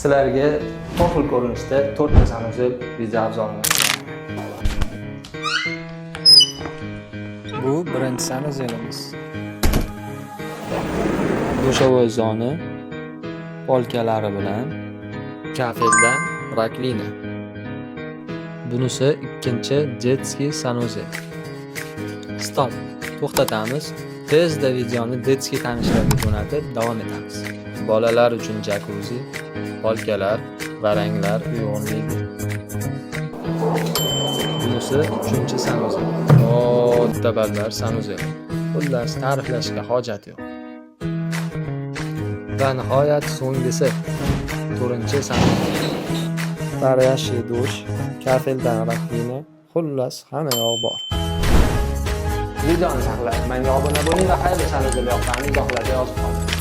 Sizlarga har xil ko'rinishda 4 ta sanuzel video obzorini Bu birinchi sanuzelimiz. Dushovoy zoni polkalari bilan kafeldan raklina. Bunisi ikkinchi jetski sanuzel. Stop. To'xtatamiz. Tezda videoni jetski tanishlarga jo'natib davom etamiz. Bolalar uchun jakuzi, polkalar, varanglar uyg'unligi. Bunisi uchinchi sanuzel. Daballar sanuzel. Xullas ta'riflashga hojat yo'q. Va nihoyat so'nggisi 4-chi sanuzel. Variashi dush, kafeldan raklina, xullas hamma yoq bor. videoni saqlab, menga obuna bo'ling va qayerda sanuzel yoqqanini izohlarda yozib qoling.